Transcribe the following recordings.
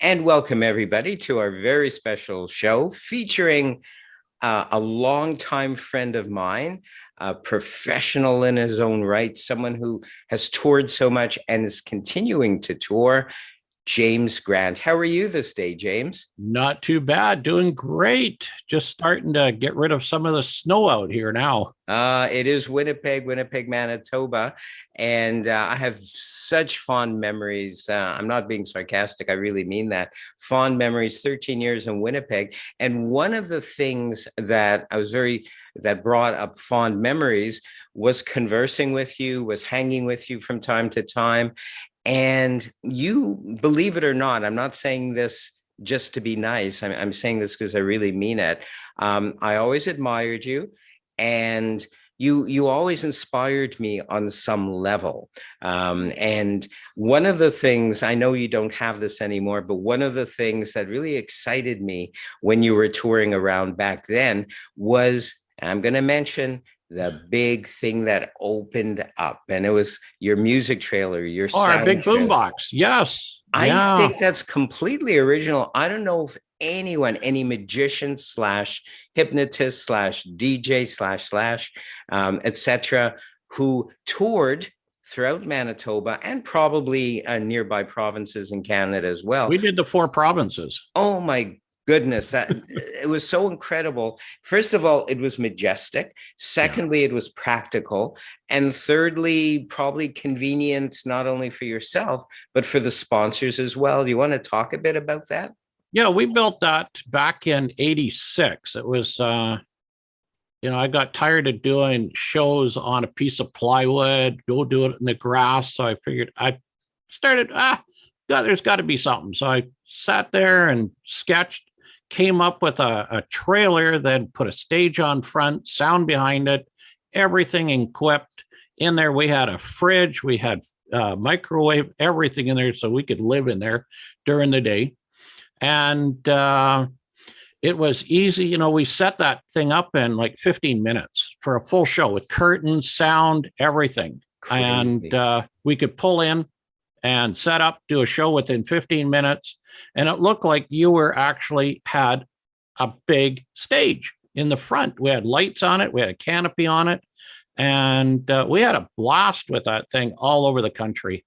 And welcome everybody to our very special show featuring a longtime friend of mine, a professional in his own right, someone who has toured so much and is continuing to tour, James Grant. How are you this day, James? Not too bad. Doing great. Just starting to get rid of some of the snow out here now. It is Winnipeg, Manitoba, and I have such fond memories. I'm not being sarcastic; I really mean that. Fond memories. 13 years in Winnipeg, and one of the things that brought up fond memories was conversing with you, was hanging with you from time to time, and you, believe it or not, I'm not saying this just to be nice. I'm saying this because I really mean it. I always admired you, and you always inspired me on some level. And one of the things, I know you don't have this anymore, but one of the things that really excited me when you were touring around back then was, I'm going to mention the big thing that opened up, and it was your music trailer, your Oh, our sound big boom trailer. box. Yes. I Yeah. think that's completely original. I don't know if anyone, any magician slash hypnotist slash DJ slash etc., who toured throughout Manitoba and probably nearby provinces in Canada as well. We did the four provinces. Oh my goodness, that it was so incredible. First of all, it was majestic. Yeah. Secondly, it was practical. And thirdly, probably convenient, not only for yourself, but for the sponsors as well. Do you want to talk a bit about that? Yeah, we built that back in 86. It was I got tired of doing shows on a piece of plywood, go do it in the grass. So I figured I started, God, there's got to be something. So I sat there and sketched, came up with a trailer, then put a stage on front, sound behind it, everything equipped. In there, we had a fridge, we had microwave, everything in there so we could live in there during the day. And it was easy. We set that thing up in like 15 minutes for a full show with curtains, sound, everything. Crazy. And we could pull in and set up, do a show within 15 minutes. And it looked like you were actually had a big stage in the front. We had lights on it. We had a canopy on it. And we had a blast with that thing all over the country.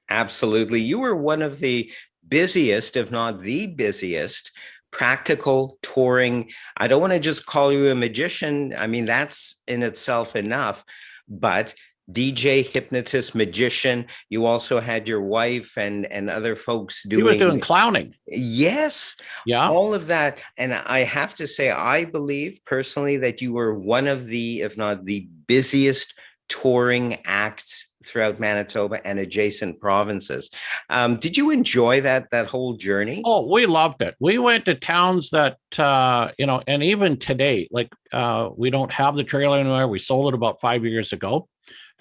Absolutely. You were one of the busiest, if not the busiest, practical touring. I don't want to just call you a magician. I mean, that's in itself enough, but DJ, hypnotist, magician. You also had your wife and other folks doing. He was doing clowning. Yes, Yeah. all of that. And I have to say, I believe personally that you were one of the, if not the busiest touring acts throughout Manitoba and adjacent provinces. Did you enjoy that whole journey? Oh, we loved it. We went to towns that and even today, like we don't have the trailer anymore. We sold it about 5 years ago,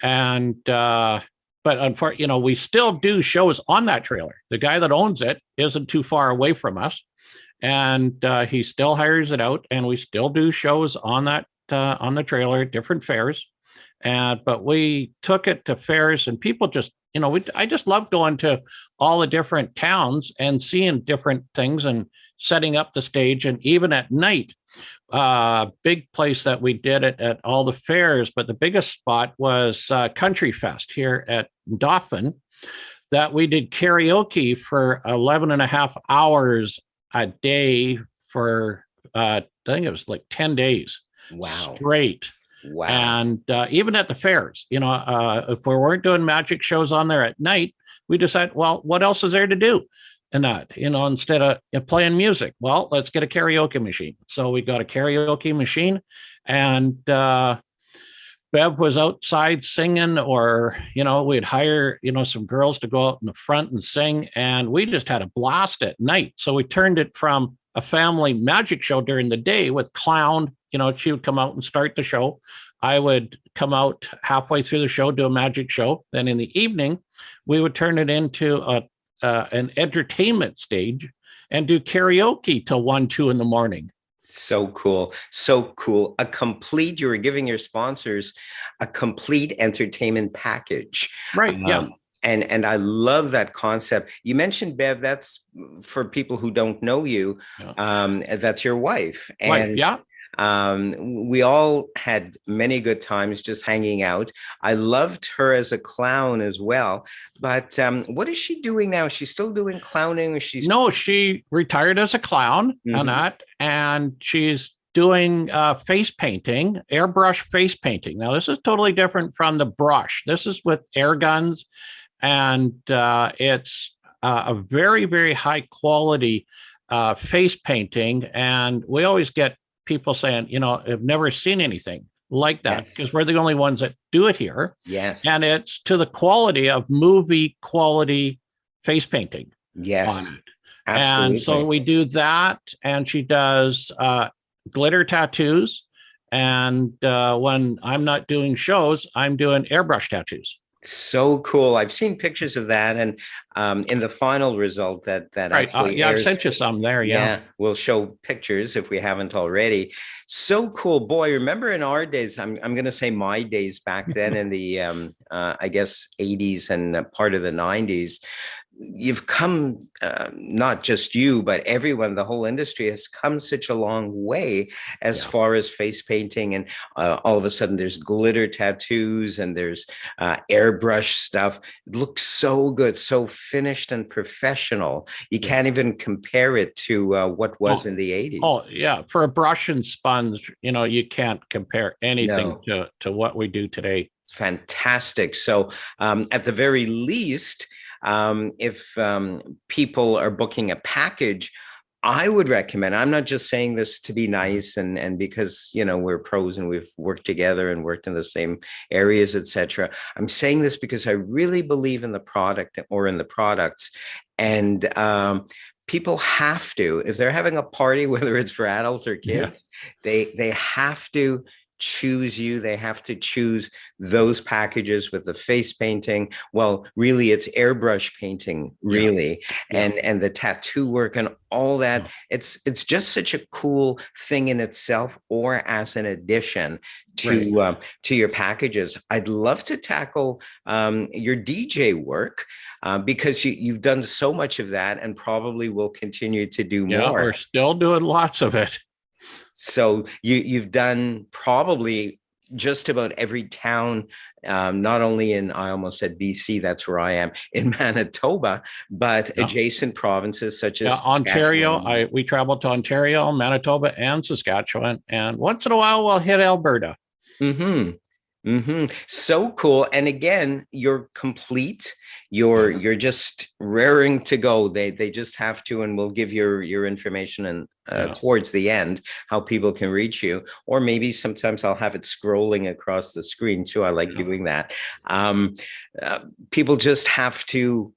and but unfortunately, we still do shows on that trailer. The guy that owns it isn't too far away from us, and he still hires it out, and we still do shows on that on the trailer, different fairs. But we took it to fairs, and people just, I just love going to all the different towns and seeing different things and setting up the stage. And even at night, big place that we did it at all the fairs, but the biggest spot was Country Fest here at Dauphin, that we did karaoke for 11 and a half hours a day for, I think it was like 10 days. Wow. Straight. Wow. And even at the fairs, if we weren't doing magic shows on there at night, we decided, well, what else is there to do? And that, instead of playing music, well, let's get a karaoke machine. So we got a karaoke machine, and Bev was outside singing, or, we'd hire, some girls to go out in the front and sing. And we just had a blast at night. So we turned it from a family magic show during the day with clown. She would come out and start the show. I would come out halfway through the show, do a magic show. Then in the evening, we would turn it into an entertainment stage and do karaoke till 1, 2 in the morning. So cool. So cool. You were giving your sponsors a complete entertainment package. Right. Yeah. And I love that concept. You mentioned Bev. That's for people who don't know you. Yeah. That's your wife, Wife, and yeah. we all had many good times just hanging out. I loved her as a clown as well. But what is she doing now? She's still doing clowning, or she's? No, she retired as a clown, Mhm. Annette, and she's doing face painting, airbrush face painting. Now, this is totally different from the brush. This is with air guns, and it's a very, very high quality face painting. And we always get people saying, I've never seen anything like that Yes, because we're the only ones that do it here. yes, And it's to the quality of movie quality face painting on yes, it. And so absolutely. we do that, and she does glitter tattoos. And when I'm not doing shows, I'm doing airbrush tattoos. So cool. I've seen pictures of that, and in the final result that Right. actually Yeah, I've airs. sent you some there. Yeah. Yeah, we'll show pictures if we haven't already. So cool, boy. Remember in our days, I'm gonna say my days back then in the I guess 80s and part of the 90s, you've come not just you but everyone, the whole industry has come such a long way as Yeah. far as face painting, and all of a sudden there's glitter tattoos and there's airbrush stuff. It looks so good, so finished and professional. You Yeah. can't even compare it to what was Oh, in the 80s. oh, yeah. For a brush and sponge, you can't compare anything No, to what we do today. it's fantastic. So, at the very least, if people are booking a package, I would recommend. I'm not just saying this to be nice and because we're pros and we've worked together and worked in the same areas, etc. I'm saying this because I really believe in the product or in the products, and people have to, if they're having a party, whether it's for adults or Yeah. kids, they have to choose you. They have to choose those packages with the face painting. Well, really, it's airbrush painting, Yeah. really, Yeah. and the tattoo work and all that. Yeah. It's just such a cool thing in itself, or as an addition Right. to your packages. I'd love to tackle your DJ work because you've done so much of that and probably will continue to do Yeah. more. We're still doing lots of it. So you've done probably just about every town, not only in, I almost said BC, that's where I am, in Manitoba, but Yeah. adjacent provinces such Yeah. as Ontario. Saskatchewan. We travel to Ontario, Manitoba, and Saskatchewan. And once in a while, we'll hit Alberta. Mm-hmm. Mm-hmm. So cool. And again, you're complete. You're Yeah. you're just raring to go. They just have to, and we'll give your information and Yeah. towards the end how people can reach you. Or maybe sometimes I'll have it scrolling across the screen too. I like Yeah. doing that. Um, uh, People just have to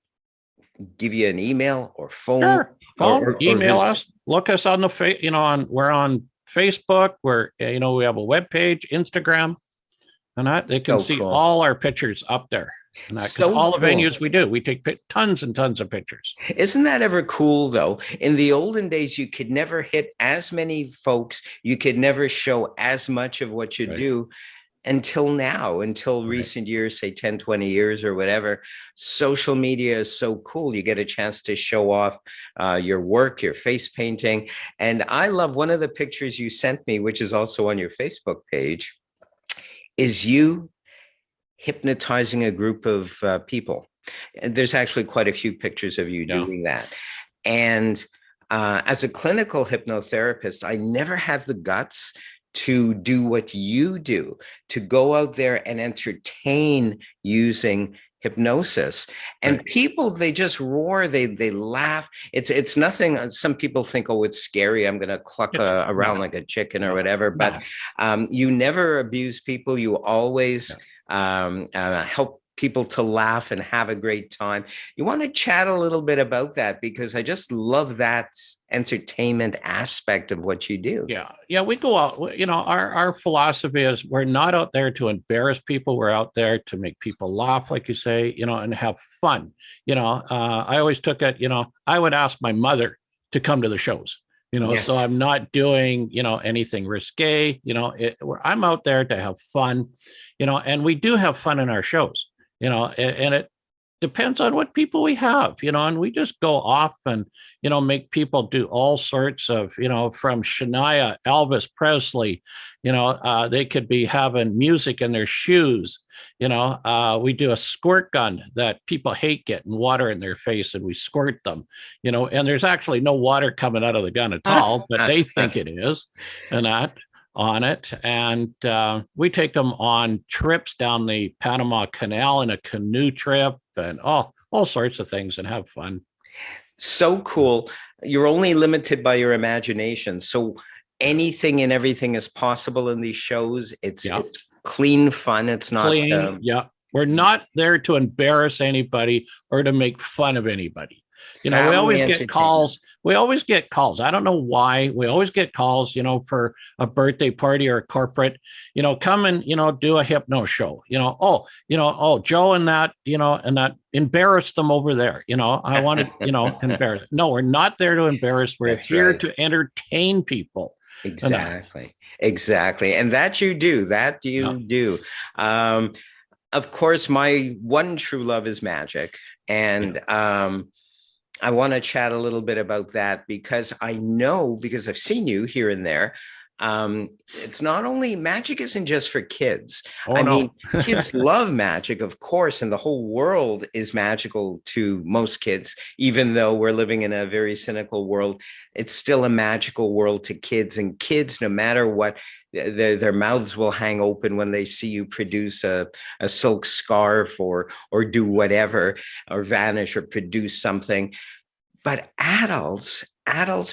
give you an email or phone Sure. Phone, or email visit. us, look us on the we're on Facebook. We have a web page, Instagram, and that they can So see cool. all our pictures up there. And that because So all the cool. venues we do, we take tons and tons of pictures. Isn't that ever cool though? In the olden days, you could never hit as many folks, you could never show as much of what you Right. do until now, until Right. recent years, say 10, 20 years or whatever. Social media is so cool. You get a chance to show off your work, your face painting. And I love one of the pictures you sent me, which is also on your Facebook page, is you hypnotizing a group of people. And there's actually quite a few pictures of you Yeah. doing that. And as a clinical hypnotherapist, I never had the guts to do what you do, to go out there and entertain using hypnosis. And Right. people, they just roar, they laugh. It's nothing. Some people think, oh, it's scary, I'm going to cluck It's around no, like a chicken or no, whatever. But no. you never abuse people. You always Yeah. help people to laugh and have a great time. You want to chat a little bit about that because I just love that entertainment aspect of what you do. Yeah. Yeah. We go out, our philosophy is we're not out there to embarrass people. We're out there to make people laugh, like you say, and have fun. I always took it, I would ask my mother to come to the shows, so Yes. I'm not doing, anything risque, I'm out there to have fun, and we do have fun in our shows, and it depends on what people we have, and we just go off and, make people do all sorts of, from Shania, Elvis Presley, they could be having music in their shoes. We do a squirt gun that people hate getting water in their face, and we squirt them, and there's actually no water coming out of the gun at all, but they think it is, and that on it. And we take them on trips down the Panama Canal in a canoe trip, and all sorts of things, and have fun. So cool. You're only limited by your imagination. So anything and everything is possible in these shows. It's clean fun. It's not clean. Yeah. We're not there to embarrass anybody or to make fun of anybody. We always get calls. We always get calls. I don't know why. We always get calls, for a birthday party or a corporate, come and, do a hypno show, Joe and that, and that embarrass them over there. I want to, embarrass. No, we're not there to embarrass. We're here to entertain people. Exactly. Exactly. And that you do. Do. Of course, my one true love is magic. And I want to chat a little bit about that because because I've seen you here and there. It's not only magic isn't just for kids. I mean, kids love magic, of course, and the whole world is magical to most kids, even though we're living in a very cynical world. It's still a magical world to kids, and kids, no matter what, their mouths will hang open when they see you produce a silk scarf or do whatever, or vanish or produce something. But adults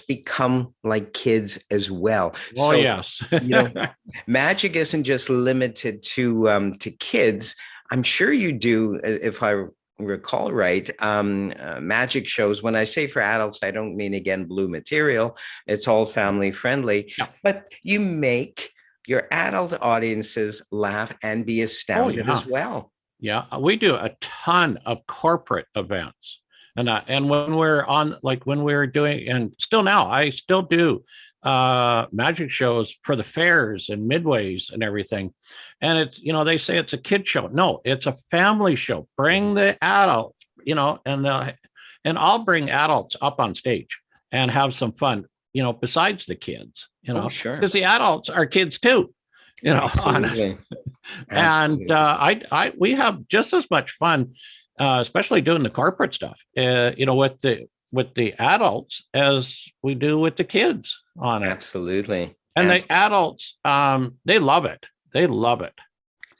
become like kids as well. Oh, so, yes. Magic isn't just limited to kids. I'm sure you do, if I recall right, magic shows. When I say for adults, I don't mean, again, blue material. It's all family friendly. Yeah. But you make your adult audiences laugh and be astounded as well. Yeah, we do a ton of corporate events. And when we're on, like when we're doing, and still now, I still do magic shows for the fairs and midways and everything. And it's, they say it's a kid show. No, it's a family show. Bring the adults, and I'll bring adults up on stage and have some fun, besides the kids, sure. Because the adults are kids too, Absolutely. And we have just as much fun, especially doing the corporate stuff, with the adults as we do with the kids on it. Absolutely. And the adults, they love it. They love it.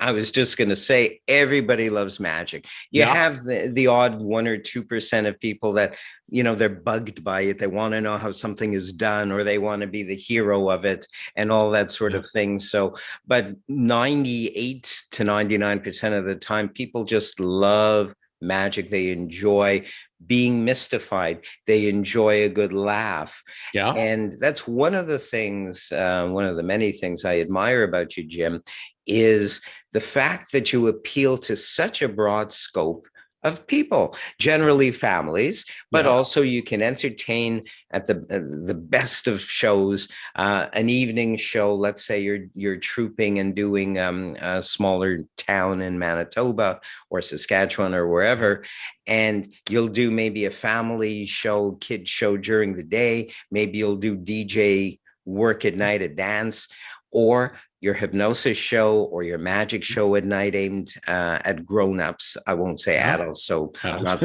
I was just going to say, everybody loves magic. You have the odd 1 or 2% of people that, they're bugged by it. They want to know how something is done, or they want to be the hero of it and all that sort of thing. So, but 98 to 99% of the time, people just love magic. They enjoy being mystified. They enjoy a good laugh. Yeah. And that's one of the things, one of the many things I admire about you, Jim, is the fact that you appeal to such a broad scope of people, generally families, but also you can entertain at the best of shows, an evening show. Let's say you're trooping and doing a smaller town in Manitoba or Saskatchewan or wherever, and you'll do maybe a family show, kid show during the day. Maybe you'll do DJ work at night, a dance, or your hypnosis show or your magic show at night aimed at grown-ups. I won't say adults, so not,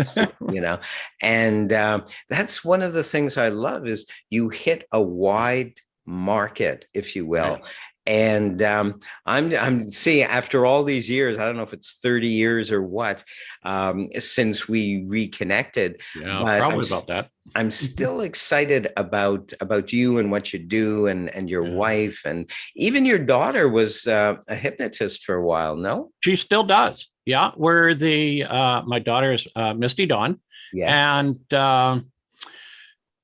and that's one of the things I love is you hit a wide market, if you will. And I'm seeing, after all these years, I don't know if it's 30 years or what, since we reconnected. Yeah, probably about that. I'm still excited about you and what you do, and your wife, and even your daughter was a hypnotist for a while. No, she still does. Yeah, we're my daughter is Misty Dawn, and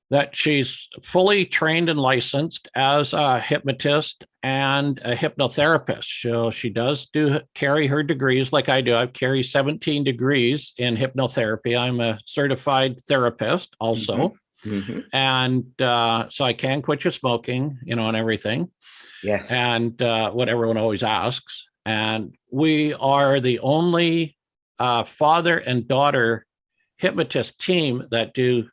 that she's fully trained and licensed as a hypnotist and a hypnotherapist. So she does carry her degrees like I do. I carry 17 degrees in hypnotherapy. I'm a certified therapist also. Mm-hmm. And so I can quit your smoking, and everything. Yes. And what everyone always asks. And we are the only father and daughter hypnotist team that do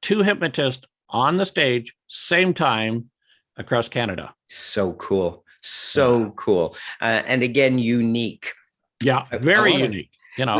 2 hypnotists on the stage, same time across Canada. So cool. Yeah. So cool. And again, unique. Yeah, I very want to unique.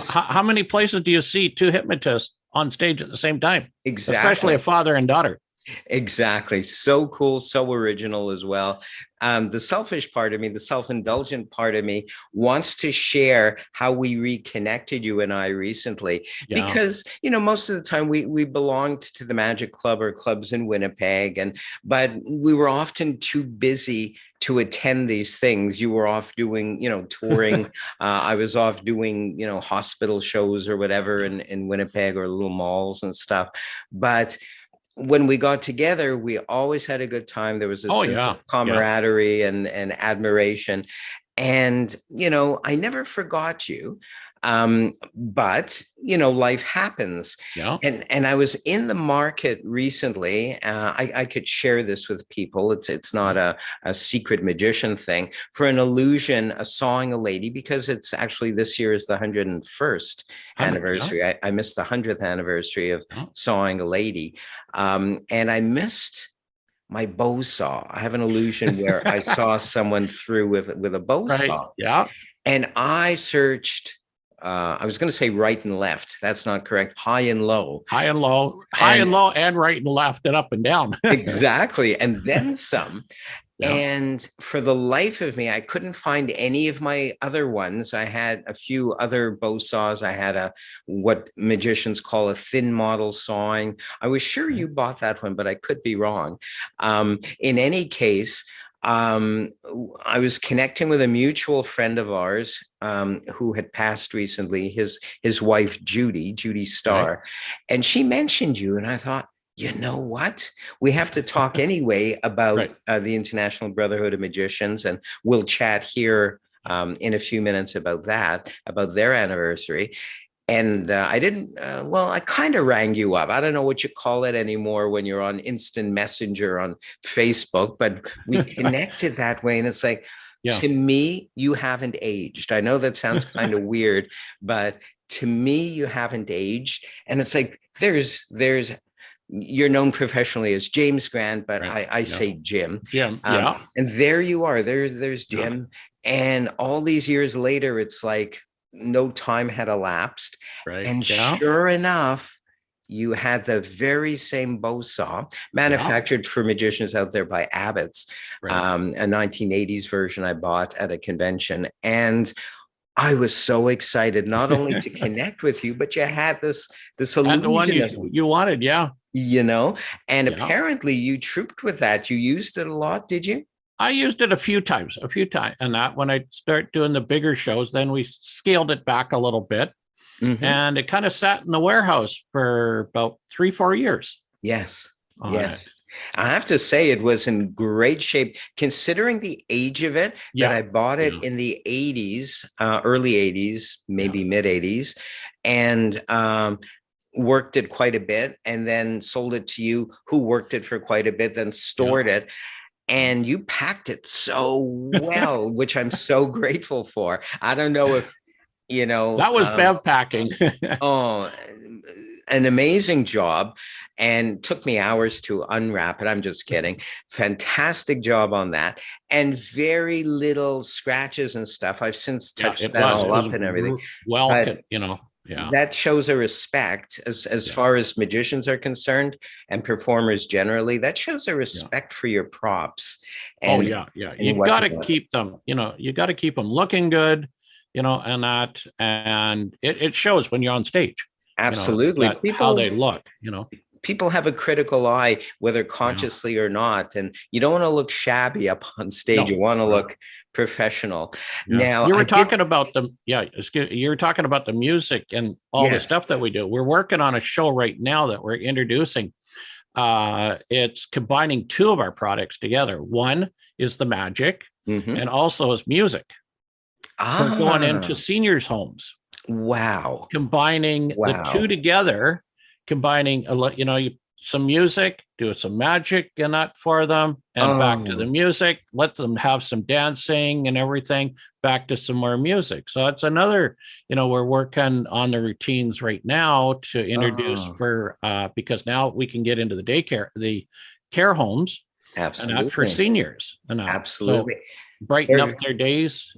How many places do you see 2 hypnotists on stage at the same time? Especially exactly. a father and daughter. Exactly. So cool, so original as well. The selfish part of me, the self-indulgent part of me wants to share how we reconnected, you and I, recently, Yeah. because, most of the time we belonged to the Magic Club or clubs in Winnipeg, but we were often too busy to attend these things. You were off doing, touring. I was off doing, hospital shows or whatever in Winnipeg or little malls and stuff. But when we got together, we always had a good time. There was a Oh, sense yeah. of Yeah. camaraderie and admiration. And, I never forgot you. But, life happens. Yeah. And I was in the market recently. I could share this with people. It's not a secret magician thing, for an illusion, a sawing a lady, because it's actually this year is the 101st 100, anniversary. I missed the 100th anniversary of yeah. sawing a lady. And I missed my bow saw. I have an illusion where I saw someone through with a bow Right. saw, Yeah. and I searched. I was going to say right and left. That's not correct. High and low. High and low, high and low, and right and left, and up and down. Exactly, and then some. Yeah. And for the life of me, I couldn't find any of my other ones. I had a few other bow saws. I had what magicians call a thin model sawing. I was sure you bought that one, but I could be wrong. In any case, I was connecting with a mutual friend of ours who had passed recently. His wife Judy Starr, Right. and she mentioned you, and I thought, you know what? We have to talk anyway about Right. the International Brotherhood of Magicians, and we'll chat here in a few minutes about that, about their anniversary. And I didn't, I kind of rang you up. I don't know what you call it anymore when you're on instant messenger on Facebook, but we connected that way. And it's like, Yeah. to me, you haven't aged. I know that sounds kind of weird, but to me, you haven't aged. And it's like, you're known professionally as James Grant, but Right. I Yeah. say Jim. Jim. Yeah. And there you are. There's Yeah. Jim. And all these years later, it's like no time had elapsed. Right. And Yeah. sure enough, you had the very same bow saw manufactured for magicians out there by Abbott's, Right. a 1980s version I bought at a convention. And I was so excited not only to connect with you, but you had this And the one illusion of, you wanted. Yeah. and Yeah. apparently you trooped with that. You used it a lot, did you? I used it a few times, and that when I start doing the bigger shows, then we scaled it back a little bit, and it kind of sat in the warehouse for about 3-4 years. Yes. on Yes. it. I have to say it was in great shape, considering the age of it, Yeah. that I bought it Yeah. in the 80s, early 80s, maybe mid 80s, and worked it quite a bit, and then sold it to you, who worked it for quite a bit, then stored it. And you packed it so well, which I'm so grateful for. I don't know if, That was Bev packing. oh, an amazing job, and took me hours to unwrap it. I'm just kidding. Fantastic job on that, and very little scratches and stuff. I've since Yeah, touched it that was. It all was up and everything. well, But yeah. that shows a respect as Yeah. far as magicians are concerned, and performers generally. That shows a respect for your props. Oh, And yeah. and You what got to you want. keep them, you got to keep them looking good, and that, and it shows when you're on stage, Absolutely. how they look, People have a critical eye, whether Yeah. consciously or not, and you don't want to look shabby up on stage. No, You want to no. look professional. Yeah. Now, You were I did- talking about you were talking about the music and all the Yes. stuff that we do. We're working on a show right now that we're introducing. It's combining 2 of our products together. One is the magic, Mhm. and also is music. We're going into seniors' homes, Wow. combining the Wow. 2 together, combining you some music, do some magic in that for them, and back to the Oh, music, let them have some dancing and everything, back to some more music. So it's another, we're working on the routines right now to introduce oh, for, because now we can get into the care homes and that for absolutely. seniors and that. So Absolutely. brighten up They're their days,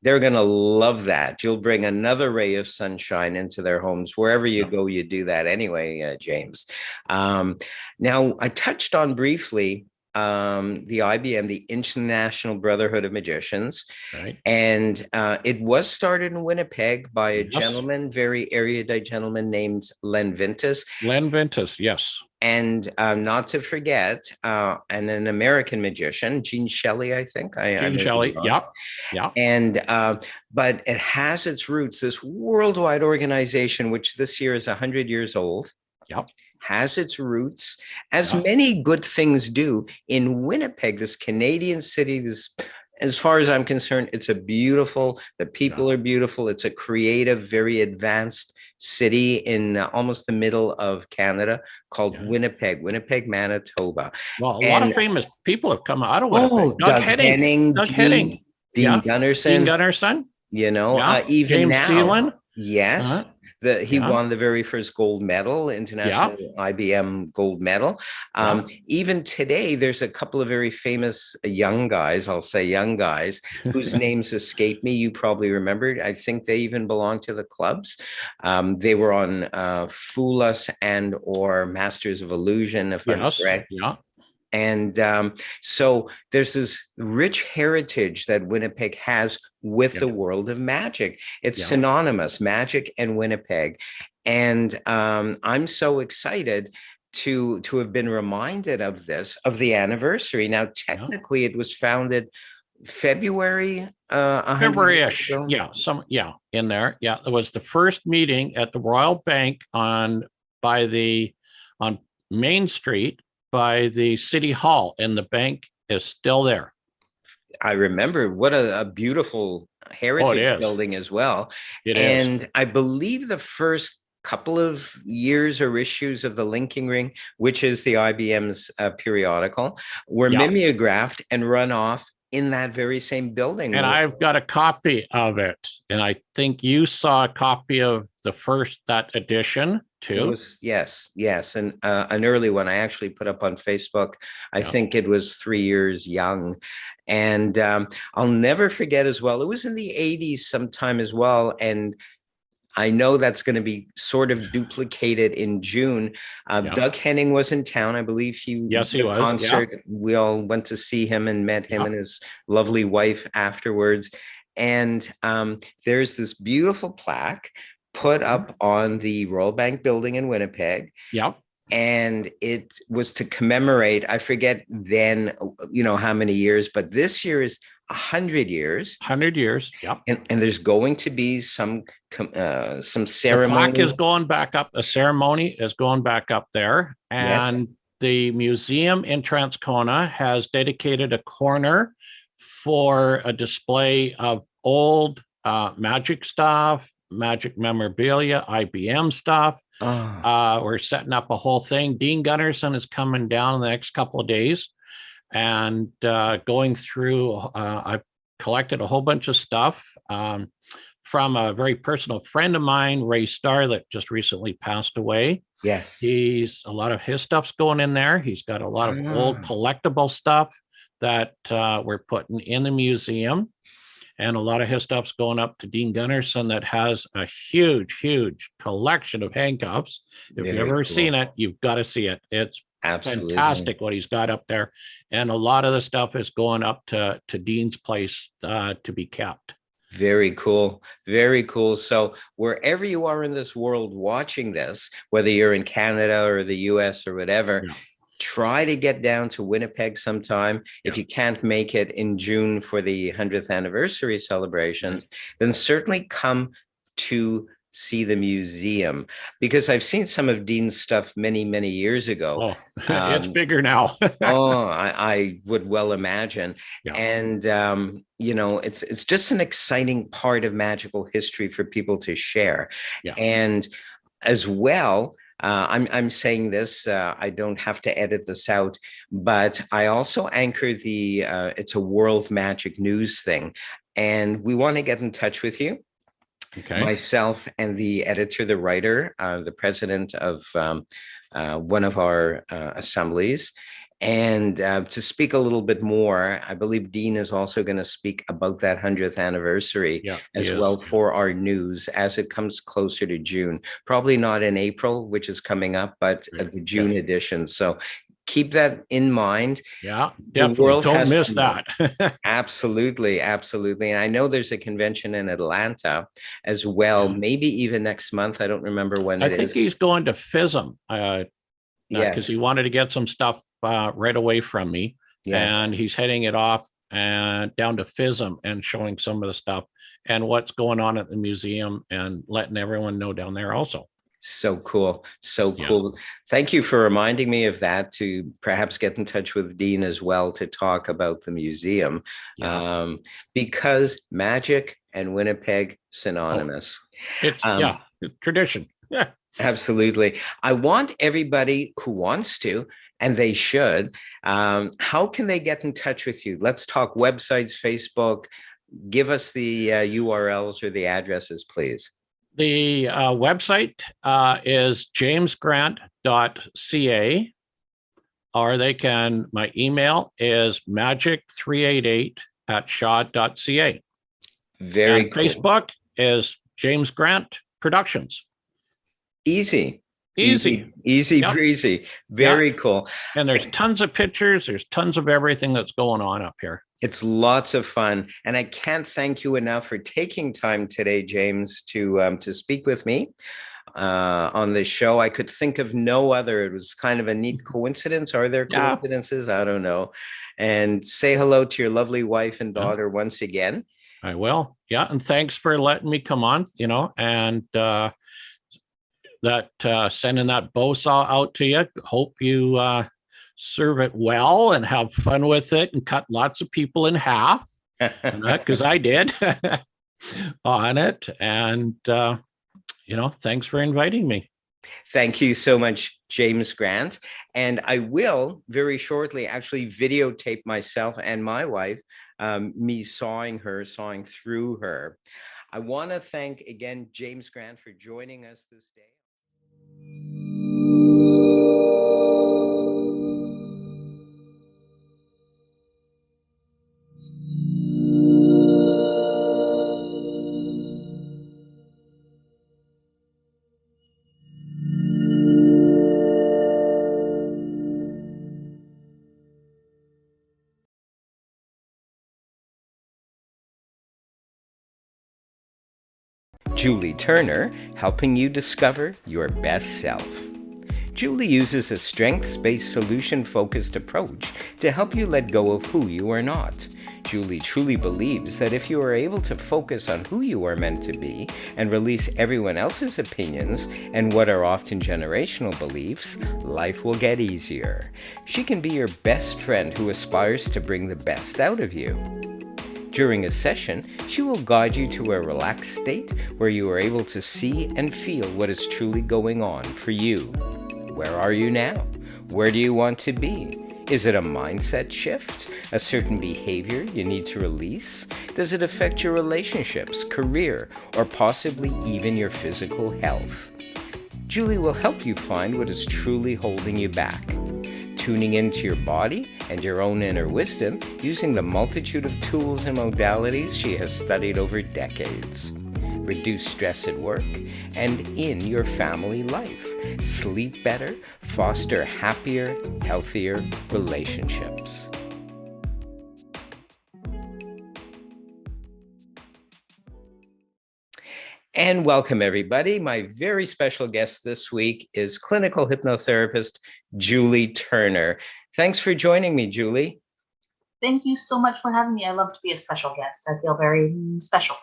they're going to love that. You'll bring another ray of sunshine into their homes. Wherever you Yeah. go, you do that anyway, James. Um, Now, I touched on briefly the IBM, the International Brotherhood of Magicians, Right. and it was started in Winnipeg by a Yes. gentleman, very erudite gentleman named Len Vintus. Len Ventus. Yes. And not to forget, and an American magician, Gene Shelley, I think. I Gene may be Shelley. wrong. Yep. Yep. And but it has its roots. This worldwide organization, which this year is 100 years old, Yep. has its roots, as Yep. many good things do, in Winnipeg, this Canadian city. This, as far as I'm concerned, it's a beautiful, the people Yeah. are beautiful. It's a creative, very advanced city in almost the middle of Canada, called Yeah. Winnipeg, Manitoba. Well, a lot of And famous people have come out of Winnipeg. oh, Doug Henning, Doug Henning. Dean Yeah. Dean Gunnarsson, Gunnarsson. Yeah. even James now, Seelan. yes, he Yeah. won the very first gold medal, Yeah. international IBM gold medal. Yeah. Even today, there's a couple of very famous young guys, I'll say young guys, whose names escape me. You probably remembered. I think they even belong to the clubs. They were on Fool Us and or Masters of Illusion, if I'm Yes. correct. Yeah. And so there's this rich heritage that Winnipeg has with Yeah. the world of magic. It's Yeah. synonymous, magic and Winnipeg. And I'm so excited to have been reminded of this, of the anniversary. Now, Yeah. technically, it was founded February 100 years February-ish. ago. Yeah. In there. Yeah. It was the first meeting at the Royal Bank on Main Street by the City Hall, and the bank is still there. I remember, what a beautiful heritage is. building as well. It is. And I believe the first couple of years or issues of the Linking Ring, which is the IBM's periodical, were Yeah. mimeographed and run off in that very same building. And I've got a copy of it. And I think you saw a copy of that edition It too. was, yes, and an early one I actually put up on Facebook. I Yeah. think it was 3 years young. And I'll never forget as well, it was in the 80s sometime as well. And I know that's going to be sort of duplicated in June. Yeah. Doug Henning was in town. I believe he Yes, he did a was. concert. Yeah. We all went to see him and met him Yeah. and his lovely wife afterwards. And there's this beautiful plaque put up on the Royal Bank building in Winnipeg. Yep. And it was to commemorate, I forget then, how many years, but this year is 100 years. 100 years. Yep. And there's going to be some ceremony. The plaque is going back up. A ceremony is going back up there. And Yes. the museum in Transcona has dedicated a corner for a display of old magic stuff, magic memorabilia, IBM stuff. Oh, We're setting up a whole thing. Dean Gunnarsson is coming down in the next couple of days and going through. I've collected a whole bunch of stuff from a very personal friend of mine, Ray Starr, that just recently passed away. yes. A lot of his stuff's going in there. He's got a lot of old collectible stuff that we're putting in the museum. And a lot of his stuff's going up to Dean Gunnarsson, that has a huge, huge collection of handcuffs. If you've ever seen it, you've got to see it. It's Absolutely fantastic what he's got up there. And a lot of the stuff is going up to Dean's place to be kept. Very cool. Very cool. So wherever you are in this world watching this, whether you're in Canada or the US or whatever, Yeah. try to get down to Winnipeg sometime. If you can't make it in June for the 100th anniversary celebrations, then certainly come to see the museum, because I've seen some of Dean's stuff many, many years ago. Oh, it's bigger now. I would well imagine. Yeah. And it's just an exciting part of magical history for people to share. Yeah. And as well, I'm saying this. I don't have to edit this out, but I also anchor the it's a World Magic News thing, and we want to get in touch with you, Okay. myself and the editor, the writer, the president of one of our assemblies. And to speak a little bit more, I believe Dean is also going to speak about that 100th anniversary Yeah. as he is. well for our news as it comes closer to June. Probably not in April, which is coming up, but Right. the June edition. So keep that in mind. Yeah, The definitely. world Don't has miss to know. that. Absolutely, absolutely. And I know there's a convention in Atlanta as well, Yeah. maybe even next month. I don't remember when I it think is. he's going to FISM because he Yes, wanted to get some stuff right away from me. yes. And he's heading it off and down to FISM and showing some of the stuff and what's going on at the museum and letting everyone know down there also. So cool. So Yeah. cool. Thank you for reminding me of that, to perhaps get in touch with Dean as well to talk about the museum, Yeah. because magic and Winnipeg Oh, synonymous. it's Um, tradition. Yeah. Absolutely. I want everybody who wants to, and they should, how can they get in touch with you? Let's talk websites, Facebook. Give us the URLs or the addresses, please. The website is jamesgrant.ca, or my email is magic388@shaw.ca. Very And cool. Facebook is James Grant Productions. Easy. Easy. Easy Yep. breezy. Very cool. And there's tons of pictures. There's tons of everything that's going on up here. It's lots of fun, and I can't thank you enough for taking time today, James, to speak with me on this show. I could think of no other. It was kind of a neat coincidence. Are there Yeah. coincidences? I don't know. And say hello to your lovely wife and daughter once again. I will. Yeah. And thanks for letting me come on, and sending that bow saw out to you. Hope you serve it well and have fun with it and cut lots of people in half, because I did on it. And, thanks for inviting me. Thank you so much, James Grant. And I will very shortly actually videotape myself and my wife, me sawing through her. I want to thank again James Grant for joining us this day. Julie Turner, helping you discover your best self. Julie uses a strengths-based, solution-focused approach to help you let go of who you are not. Julie truly believes that if you are able to focus on who you are meant to be and release everyone else's opinions and what are often generational beliefs, life will get easier. She can be your best friend who aspires to bring the best out of you. During a session, she will guide you to a relaxed state where you are able to see and feel what is truly going on for you. Where are you now? Where do you want to be? Is it a mindset shift? A certain behavior you need to release? Does it affect your relationships, career, or possibly even your physical health? Julie will help you find what is truly holding you back. Tuning into your body and your own inner wisdom using the multitude of tools and modalities she has studied over decades. Reduce stress at work and in your family life. Sleep better, foster happier, healthier relationships. And welcome, everybody. My very special guest this week is clinical hypnotherapist Julie Turner. Thanks for joining me, Julie. Thank you so much for having me. I love to be a special guest. I feel very special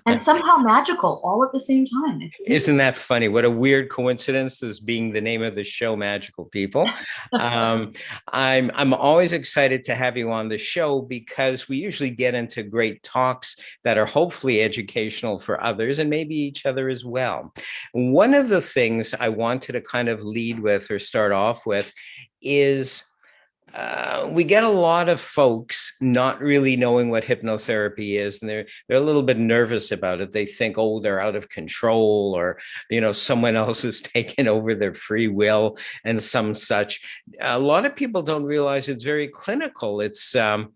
and somehow magical all at the same time. It's Isn't that funny? What a weird coincidence, this being the name of the show, Magical People. I'm always excited to have you on the show because we usually get into great talks that are hopefully educational for others and maybe each other as well. One of the things I wanted to kind of lead with or start off with is we get a lot of folks not really knowing what hypnotherapy is, and they're a little bit nervous about it. They think, oh, they're out of control, or someone else is taking over their free will and some such. A lot of people don't realize it's very clinical. It's the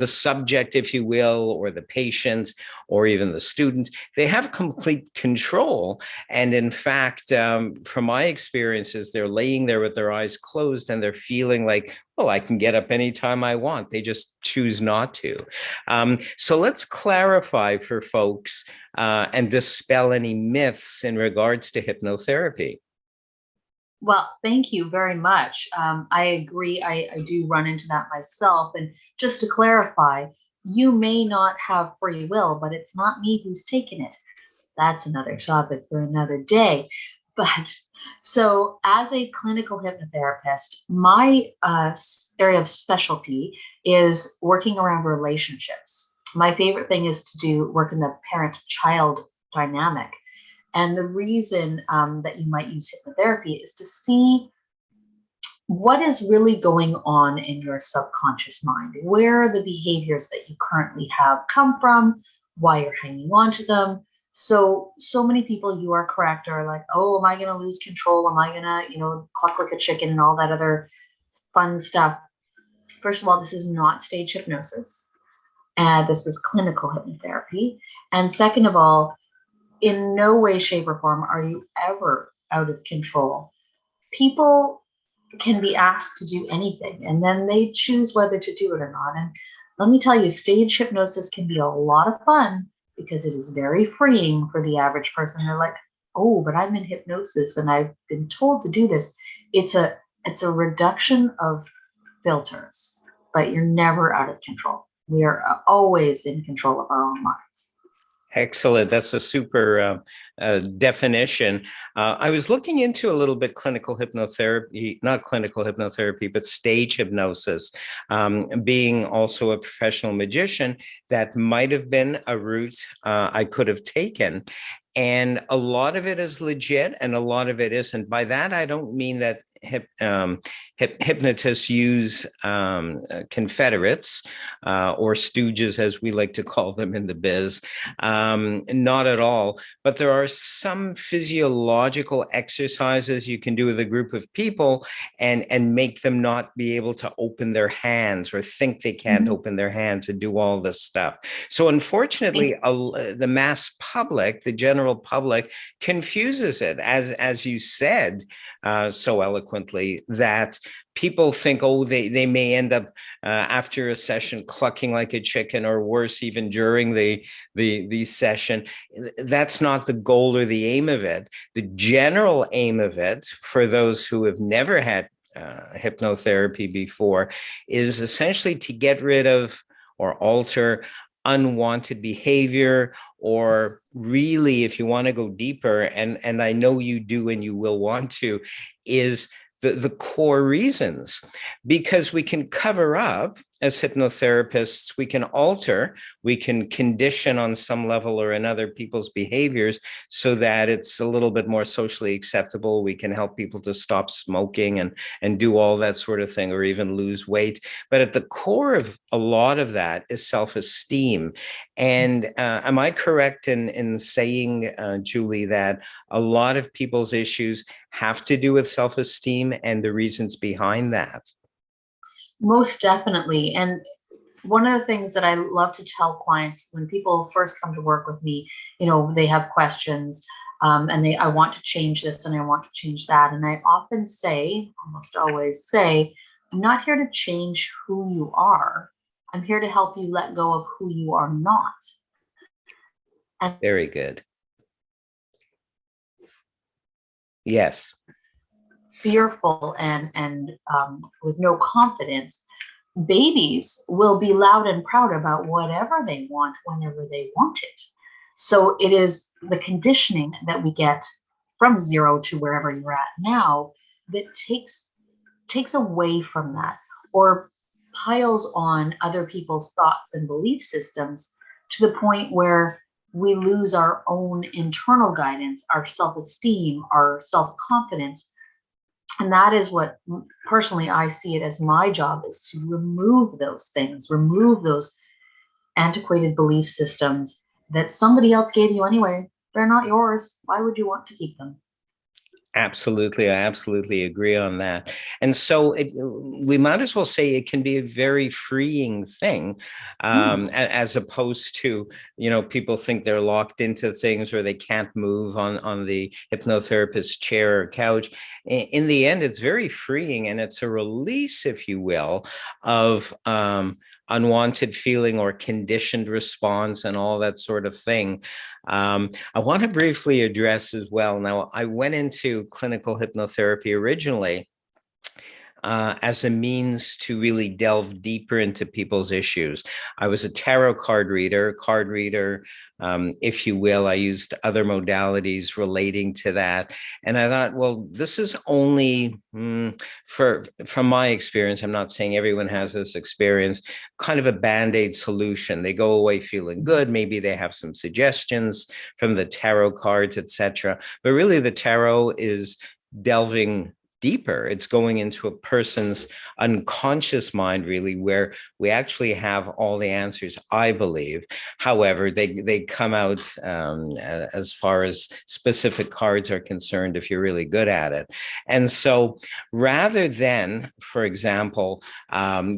subject, if you will, or the patient, or even the student. They have complete control, and in fact, from my experiences, they're laying there with their eyes closed and they're feeling like, well, I can get up anytime I want. They just choose not to. So let's clarify for folks and dispel any myths in regards to hypnotherapy. Well, thank you very much. I agree. I do run into that myself. And just to clarify, you may not have free will, but it's not me who's taken it. That's another topic for another day. But so, as a clinical hypnotherapist, my area of specialty is working around relationships. My favorite thing is to do work in the parent-child dynamic. And the reason that you might use hypnotherapy is to see what is really going on in your subconscious mind. Where are the behaviors that you currently have come from? Why you're hanging on to them? So many people, you are correct, are like, oh, am I going to lose control? Am I going to, cluck like a chicken and all that other fun stuff? First of all, this is not stage hypnosis. This is clinical hypnotherapy. And second of all, in no way, shape, or form are you ever out of control. People can be asked to do anything, and then they choose whether to do it or not. And let me tell you, stage hypnosis can be a lot of fun because it is very freeing for the average person. They're like, oh, but I'm in hypnosis and I've been told to do this. It's a reduction of filters, but you're never out of control. We are always in control of our own minds. Excellent. That's a super definition. I was looking into a little bit clinical hypnotherapy, not clinical hypnotherapy, but stage hypnosis. Being also a professional magician, that might have been a route I could have taken. And a lot of it is legit and a lot of it isn't. By that, I don't mean that hypnotists use Confederates or stooges, as we like to call them in the biz. Not at all. But there are some physiological exercises you can do with a group of people and make them not be able to open their hands or think they can't open their hands and do all this stuff. So unfortunately, the mass public, the general public, confuses it, as you said so eloquently, that people think, oh, they may end up after a session clucking like a chicken, or worse, even during the session. That's not the goal or the aim of it. The general aim of it, for those who have never had hypnotherapy before, is essentially to get rid of or alter unwanted behavior, or really, if you want to go deeper, and I know you do and you will want to, is the core reasons. Because we can cover up, as hypnotherapists, we can alter, we can condition on some level or another people's behaviors so that it's a little bit more socially acceptable. We can help people to stop smoking and do all that sort of thing, or even lose weight. But at the core of a lot of that is self-esteem. And am I correct in saying, Julie, that a lot of people's issues have to do with self-esteem and the reasons behind that? Most definitely. And one of the things that I love to tell clients when people first come to work with me, they have questions, and I want to change this and I want to change that. And I often say, almost always say, I'm not here to change who you are. I'm here to help you let go of who you are not. And very good. Yes. Fearful and with no confidence, babies will be loud and proud about whatever they want whenever they want it. So it is the conditioning that we get from 0 to wherever you're at now that takes away from that, or piles on other people's thoughts and belief systems to the point where we lose our own internal guidance, our self-esteem, our self-confidence. And that is what, personally, I see it as my job, is to remove those things, remove those antiquated belief systems that somebody else gave you anyway. They're not yours. Why would you want to keep them? Absolutely. I absolutely agree on that. And so we might as well say it can be a very freeing thing, as opposed to, people think they're locked into things or they can't move on the hypnotherapist chair or couch. In the end, it's very freeing, and it's a release, if you will, of unwanted feeling or conditioned response and all that sort of thing. I want to briefly address as well. Now, I went into clinical hypnotherapy originally as a means to really delve deeper into people's issues. I was a tarot card reader, if you will. I used other modalities relating to that. And I thought, well, this is only, from my experience, I'm not saying everyone has this experience, kind of a Band-Aid solution. They go away feeling good. Maybe they have some suggestions from the tarot cards, etc. But really, the tarot is delving deeper. It's going into a person's unconscious mind, really, where we actually have all the answers, I believe. However, they come out, as far as specific cards are concerned, if you're really good at it. And so rather than, for example,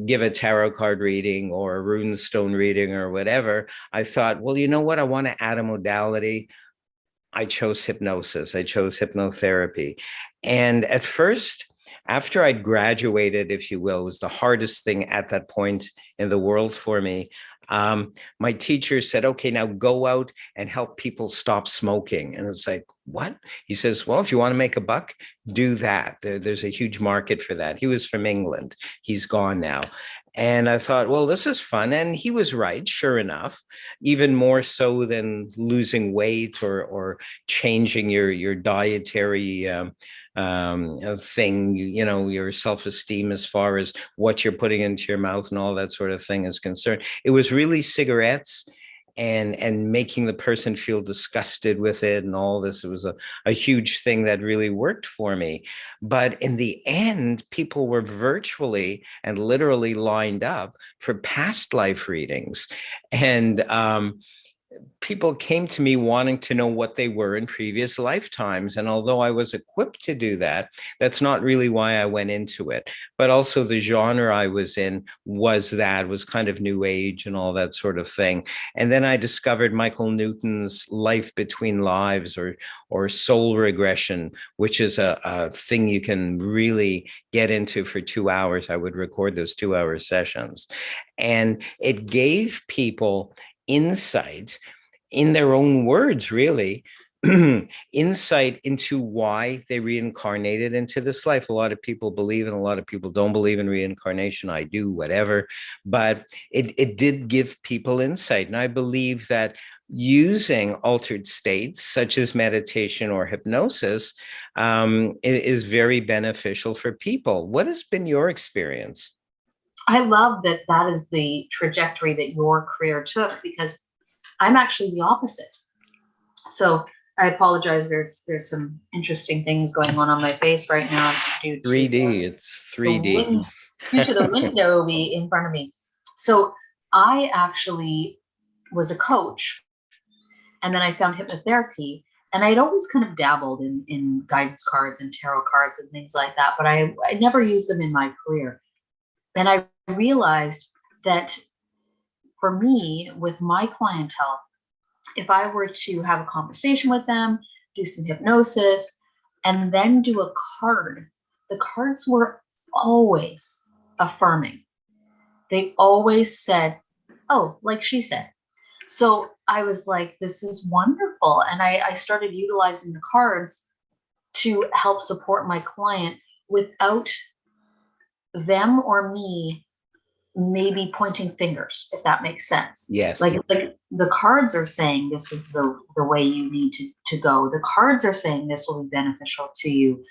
give a tarot card reading or a rune stone reading or whatever, I thought, well, you know what? I want to add a modality. I chose hypnosis. I chose hypnotherapy. And at first, after I'd graduated, if you will, was the hardest thing at that point in the world for me. My teacher said, okay, now go out and help people stop smoking. And it's like, what? He says, well, if you want to make a buck, do that. There's a huge market for that. He was from England. He's gone now. And I thought, well, this is fun. And he was right, sure enough, even more so than losing weight or changing your dietary thing, your self-esteem as far as what you're putting into your mouth and all that sort of thing is concerned. It was really cigarettes and making the person feel disgusted with it and all this. It was a huge thing that really worked for me. But in the end, people were virtually and literally lined up for past life readings. And people came to me wanting to know what they were in previous lifetimes. And although I was equipped to do that, that's not really why I went into it. But also the genre I was in was kind of new age and all that sort of thing. And then I discovered Michael Newton's life between lives, or soul regression, which is a thing you can really get into for 2 hours. I would record those 2-hour sessions. And it gave people insight in their own words, really, insight into why they reincarnated into this life. A lot of people believe and a lot of people don't believe in reincarnation. I do, whatever. But it did give people insight. And I believe that using altered states such as meditation or hypnosis is very beneficial for people. What has been your experience? I love that that is the trajectory that your career took, because I'm actually the opposite. So I apologize. There's some interesting things going on my face right now due to 3D. It's 3D. due to the window in front of me. So I actually was a coach, and then I found hypnotherapy. And I'd always kind of dabbled in guidance cards and tarot cards and things like that, but I never used them in my career. And I realized that for me, with my clientele, if I were to have a conversation with them, do some hypnosis, and then do a card, the cards were always affirming. They always said, oh, like she said. So I was like, this is wonderful. And I started utilizing the cards to help support my client without them or me maybe pointing fingers, if that makes sense. Yes. Like the cards are saying this is the way you need to go. The cards are saying this will be beneficial to you.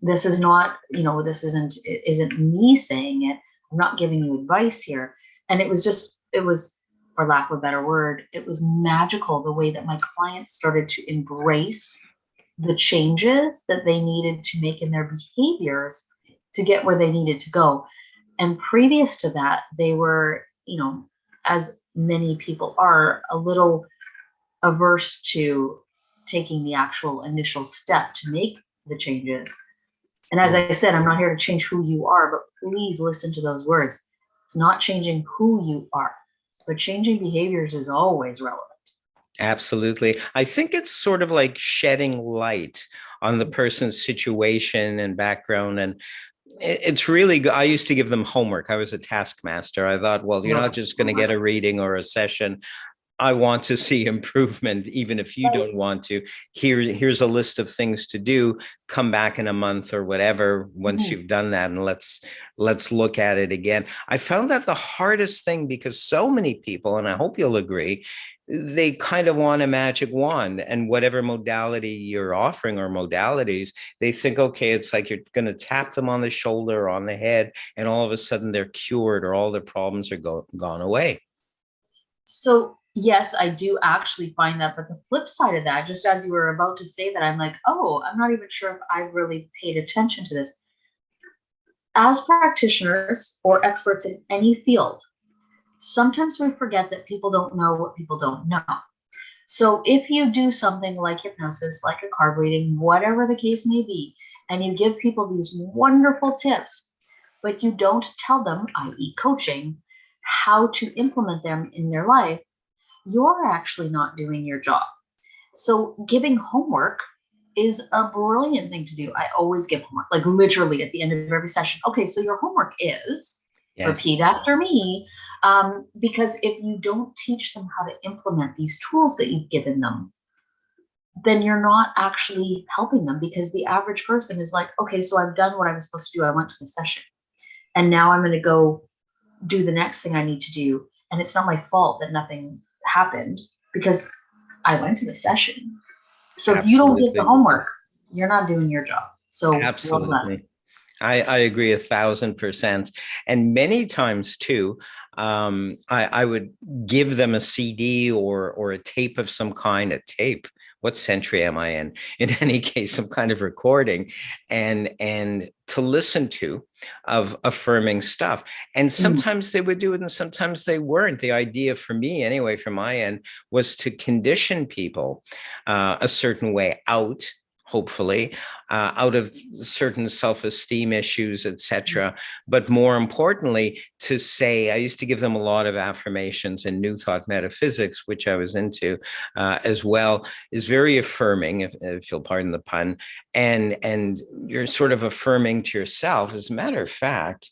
This is not, this isn't me saying it. I'm not giving you advice here. And it was, for lack of a better word, it was magical the way that my clients started to embrace the changes that they needed to make in their behaviors to get where they needed to go. And previous to that, they were, as many people are, a little averse to taking the actual initial step to make the changes. And as I said, I'm not here to change who you are, but please listen to those words. It's not changing who you are, but changing behaviors is always relevant. Absolutely. I think it's sort of like shedding light on the person's situation and background. And it's really good. I used to give them homework. I was a taskmaster. I thought, well, you're not just going to get a reading or a session. I want to see improvement, even if you don't want to. Here's a list of things to do. Come back in a month or whatever once you've done that, and let's look at it again. I found that the hardest thing, because so many people, and I hope you'll agree, they kind of want a magic wand, and whatever modality you're offering or modalities, they think, okay, it's like you're going to tap them on the shoulder or on the head, and all of a sudden they're cured or all their problems are gone away. So yes, I do actually find that. But the flip side of that, just as you were about to say that, I'm like, oh, I'm not even sure if I've really paid attention to this. As practitioners or experts in any field, sometimes we forget that people don't know what people don't know. So if you do something like hypnosis, like a card reading, whatever the case may be, and you give people these wonderful tips, but you don't tell them, i.e. coaching, how to implement them in their life, you're actually not doing your job. So giving homework is a brilliant thing to do. I always give homework, like literally at the end of every session. Okay, so your homework is, repeat after me, because if you don't teach them how to implement these tools that you've given them, then you're not actually helping them, because the average person is like, okay, so I've done what I was supposed to do. I went to the session, and now I'm going to go do the next thing I need to do. And it's not my fault that nothing happened, because I went to the session. So if you don't get the homework, you're not doing your job. So absolutely. I agree 1,000%. And many times too, I would give them a CD or a tape of some kind, a tape. What century am I in? In any case, some kind of recording, and to listen to, of affirming stuff. And sometimes they would do it and sometimes they weren't. The idea for me, anyway, from my end, was to condition people a certain way out, hopefully, out of certain self-esteem issues, etc. But more importantly, to say, I used to give them a lot of affirmations, and New Thought metaphysics, which I was into as well, is very affirming, if you'll pardon the pun, and you're sort of affirming to yourself. As a matter of fact,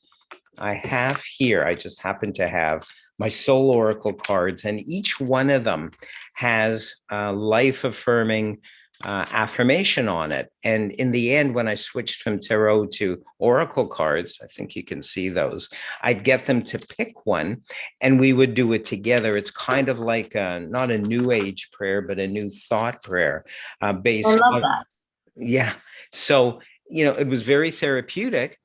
I have here, I just happen to have my Soul Oracle cards, and each one of them has a life-affirming affirmation on it. And in the end, when I switched from tarot to oracle cards, I think you can see those, I'd get them to pick one and we would do it together. It's kind of like not a new age prayer, but a new thought prayer based I love that. Yeah. So, it was very therapeutic.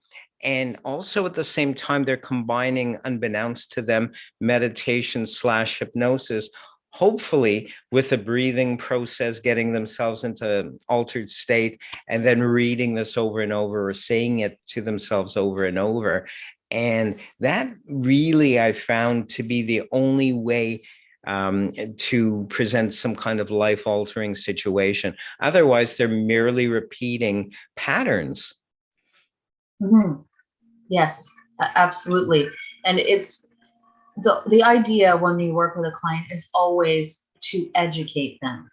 And also at the same time, they're combining, unbeknownst to them, meditation / hypnosis, hopefully with a breathing process, getting themselves into altered state, and then reading this over and over, or saying it to themselves over and over. And that really, I found to be the only way to present some kind of life-altering situation. Otherwise, they're merely repeating patterns. Yes, absolutely. And it's the idea when you work with a client is always to educate them.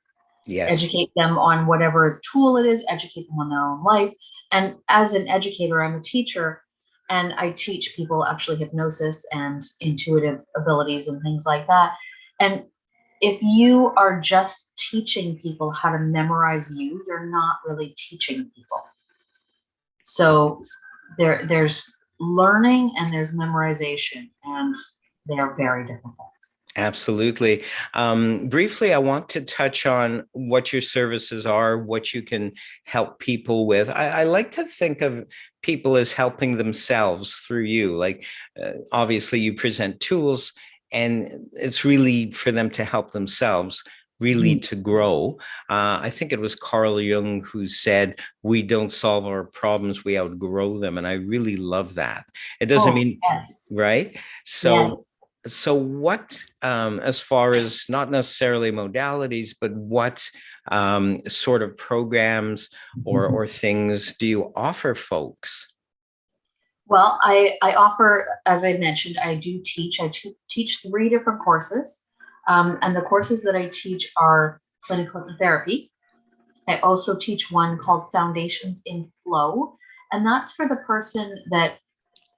Yes. Educate them on whatever tool it is, educate them on their own life. And as an educator, I'm a teacher, and I teach people actually hypnosis and intuitive abilities and things like that. And if you are just teaching people how to memorize you're not really teaching people. So there's learning and there's memorization, and they are very different things. Absolutely. Briefly, I want to touch on what your services are, what you can help people with. I like to think of people as helping themselves through you. Like, obviously, you present tools, and it's really for them to help themselves, really to grow. I think it was Carl Jung who said, "We don't solve our problems, we outgrow them." And I really love that. It doesn't Oh, mean, yes. right? Yes. So what, as far as not necessarily modalities, but what sort of programs or things do you offer folks? Well, I offer, as I mentioned, I do teach. Teach 3 different courses. And the courses that I teach are clinical therapy. I also teach one called Foundations in Flow. And that's for the person that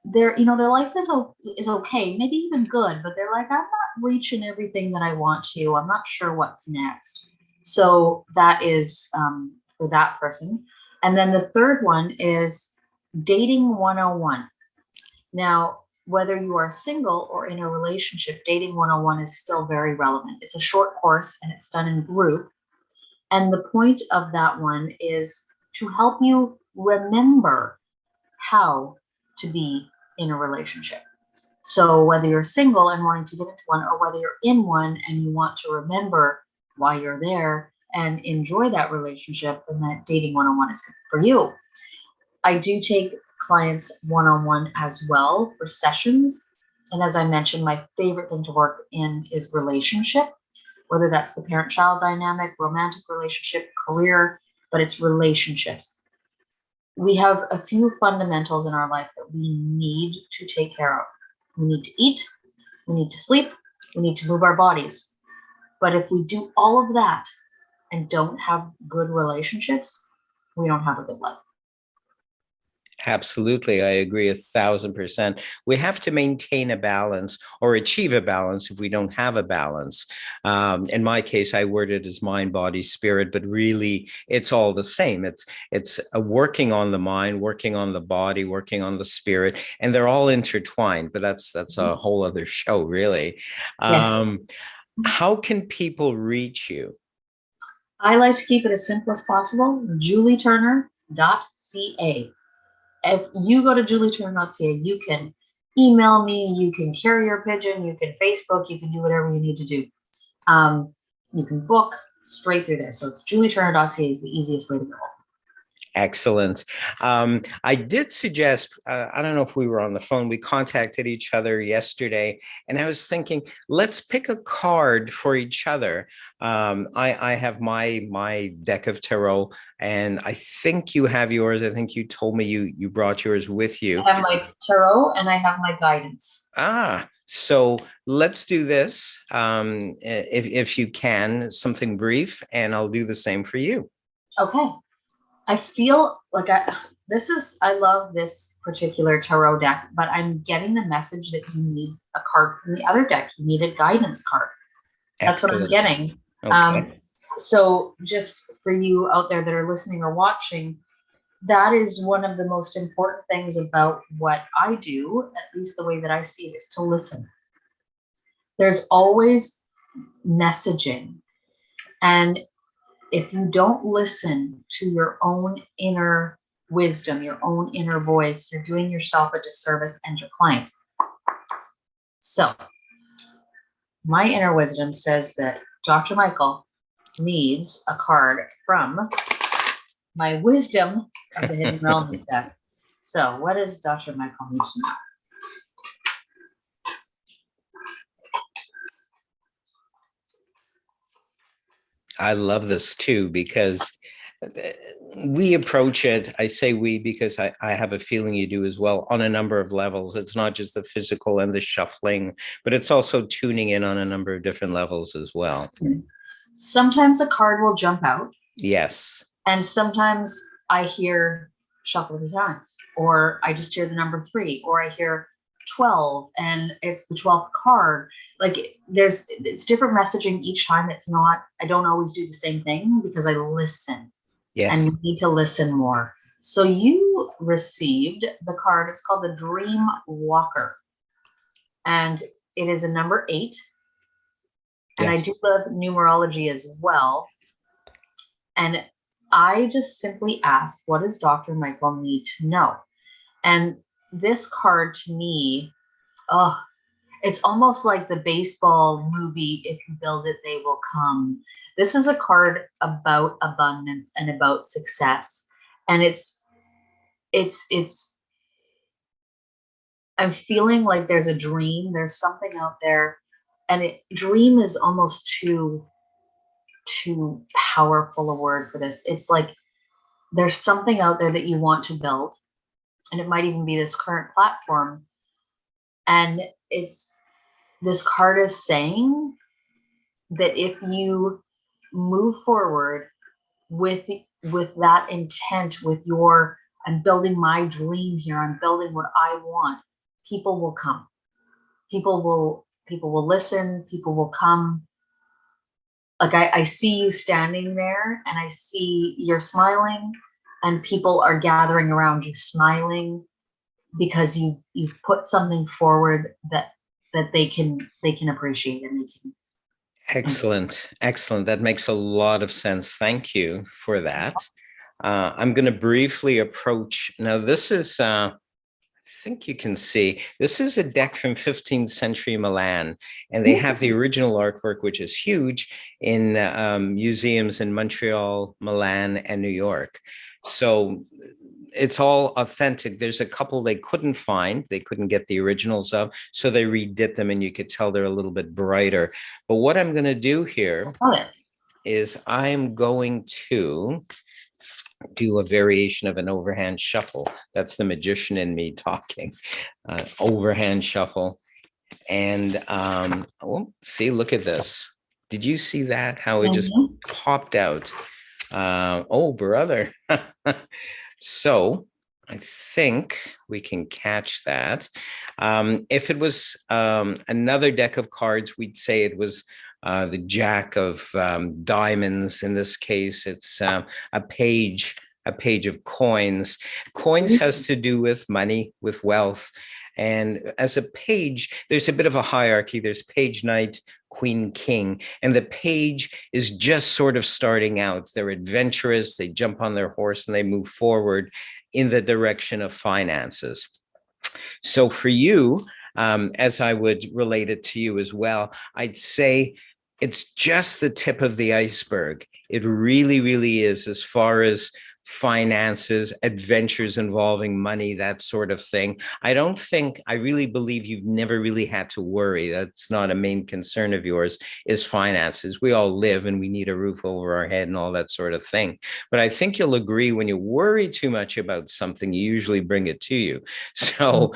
their life is okay, maybe even good, but they're like, I'm not reaching everything that I want to. I'm not sure what's next. So that is for that person. And then the third one is Dating 101. Now, whether you are single or in a relationship, Dating 101 is still very relevant. It's a short course and it's done in group. And the point of that one is to help you remember how to be in a relationship. So whether you're single and wanting to get into one, or whether you're in one and you want to remember why you're there and enjoy that relationship, then that Dating 101 is good for you. I do take clients one-on-one as well for sessions. And as I mentioned, my favorite thing to work in is relationship, whether that's the parent-child dynamic, romantic relationship, career, but it's relationships. We have a few fundamentals in our life that we need to take care of. We need to eat, we need to sleep, we need to move our bodies. But if we do all of that and don't have good relationships, we don't have a good life. Absolutely. I agree 1,000%. We have to maintain a balance or achieve a balance if we don't have a balance. In my case, I word it as mind, body, spirit, but really it's all the same. It's a working on the mind, working on the body, working on the spirit, and they're all intertwined, but that's a whole other show, really. Yes. How can people reach you? I like to keep it as simple as possible. julieturner.ca. If you go to julieturner.ca, you can email me, you can carrier pigeon, you can Facebook, you can do whatever you need to do. You can book straight through there. So it's julieturner.ca is the easiest way to go. Excellent. I did suggest, I don't know if we were on the phone, we contacted each other yesterday, and I was thinking, let's pick a card for each other. I have my deck of tarot, and I think you have yours. I think you told me you brought yours with you. I have my tarot and I have my guidance. So let's do this. If you can, something brief, and I'll do the same for you. Okay. I feel like I love this particular tarot deck, but I'm getting the message that you need a card from the other deck. You need a guidance card. That's what I'm getting. Okay. So just for you out there that are listening or watching, that is one of the most important things about what I do, at least the way that I see it, is to listen. There's always messaging. And if you don't listen to your own inner wisdom, your own inner voice, you're doing yourself a disservice and your clients. So my inner wisdom says that Dr. Michael needs a card from my Wisdom of the Hidden Realms deck. So what does Dr. Michael need to know? I love this too, because we approach it, I say we because I have a feeling you do as well, on a number of levels. It's not just the physical and the shuffling, but it's also tuning in on a number of different levels as well. Sometimes a card will jump out. Yes. And sometimes I hear shuffle 3 times, or I just hear the number 3, or I hear 12 and it's the 12th card. Like it's different messaging each time. I don't always do the same thing because I listen. Yes. And you need to listen more. So you received the card. It's called the Dream Walker, and it is a number 8. And I Yes. do love numerology as well. And I just simply asked, what does Dr. Michael need to know? And this card to me, oh, it's almost like the baseball movie, If You Build It, They Will Come. This is a card about abundance and about success. And it's I'm feeling like there's a dream, there's something out there. And dream is almost too powerful a word for this. It's like there's something out there that you want to build, and it might even be this current platform. And it's this card is saying that if you move forward with that intent, with your I'm building my dream here, I'm building what I want, people will come. People will listen, people will come. Like I see you standing there and I see you're smiling and people are gathering around you smiling because you've put something forward that they can appreciate and they can. Excellent. Excellent. That makes a lot of sense. Thank you for that. I'm going to briefly approach. Now, this is, I think you can see, this is a deck from 15th century Milan, and they have the original artwork, which is huge, in museums in Montreal, Milan, and New York. So it's all authentic. There's a couple they couldn't find, they couldn't get the originals of, so they redid them, and you could tell they're a little bit brighter. But what I'm going to do here is I'm going to do a variation of an overhand shuffle. That's the magician in me talking. Overhand shuffle. And oh, see, look at this. Did you see that? How it just popped out. Oh, brother. So I think we can catch that. If it was another deck of cards, we'd say it was the Jack of Diamonds. In this case, it's a page of coins. Coins has to do with money, with wealth. And as a page, there's a bit of a hierarchy. There's page knight, queen, king, and the page is just sort of starting out. They're adventurous, they jump on their horse and they move forward in the direction of finances. So for you, as I would relate it to you as well, I'd say it's just the tip of the iceberg. It really, really is, as far as finances, adventures involving money, that sort of thing. I really believe you've never really had to worry. That's not a main concern of yours, is finances. We all live and we need a roof over our head and all that sort of thing. But I think you'll agree, when you worry too much about something, you usually bring it to you. So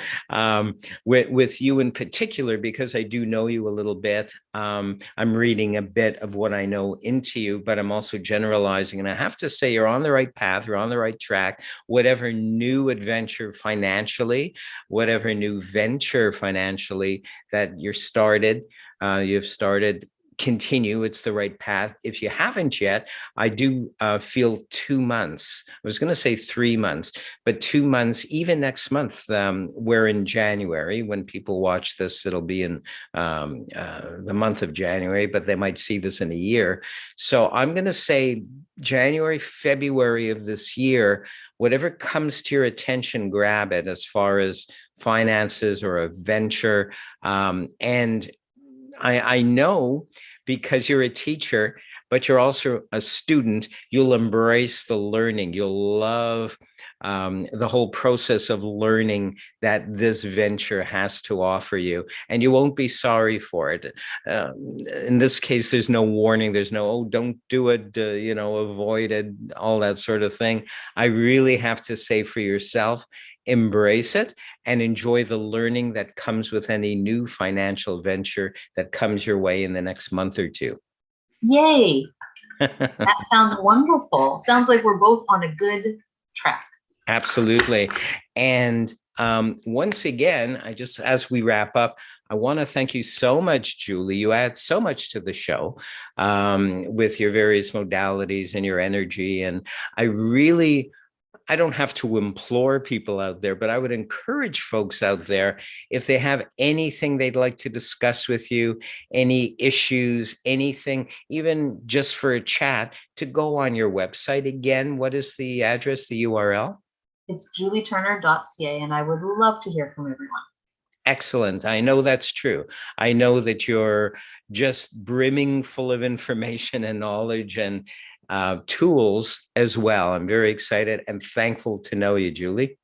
with you in particular, because I do know you a little bit, I'm reading a bit of what I know into you, but I'm also generalizing. And I have to say, you're on the right path. You're on the right track. Whatever new adventure financially, whatever new venture financially that you've started, continue. It's the right path. If you haven't yet, I do feel 2 months. I was going to say 3 months, but 2 months, even next month. We're in January. When people watch this, it'll be in the month of January, but they might see this in a year. So I'm going to say January, February of this year, whatever comes to your attention, grab it, as far as finances or a venture. And I know, because you're a teacher, but you're also a student, you'll embrace the learning. You'll love the whole process of learning that this venture has to offer you, and you won't be sorry for it. In this case, there's no warning. There's no, oh, don't do it, avoid it, all that sort of thing. I really have to say, for yourself, embrace it and enjoy the learning that comes with any new financial venture that comes your way in the next month or two. Yay. That sounds wonderful. Sounds like we're both on a good track. Absolutely. And once again, as we wrap up, I want to thank you so much, Julie. You add so much to the show with your various modalities and your energy. And I really I don't have to implore people out there, but I would encourage folks out there, if they have anything they'd like to discuss with you, any issues, anything, even just for a chat, to go on your website. Again, what is the address, the URL? It's julieturner.ca, and I would love to hear from everyone. Excellent. I know that's true. I know that you're just brimming full of information and knowledge and tools as well. I'm very excited and thankful to know you, Julie.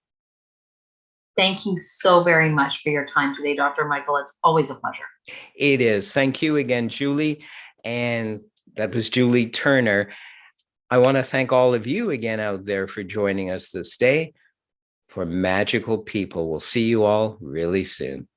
Thank you so very much for your time today, Dr. Michael. It's always a pleasure. It is. Thank you again, Julie. And that was Julie Turner. I want to thank all of you again out there for joining us this day for Magical People. We'll see you all really soon.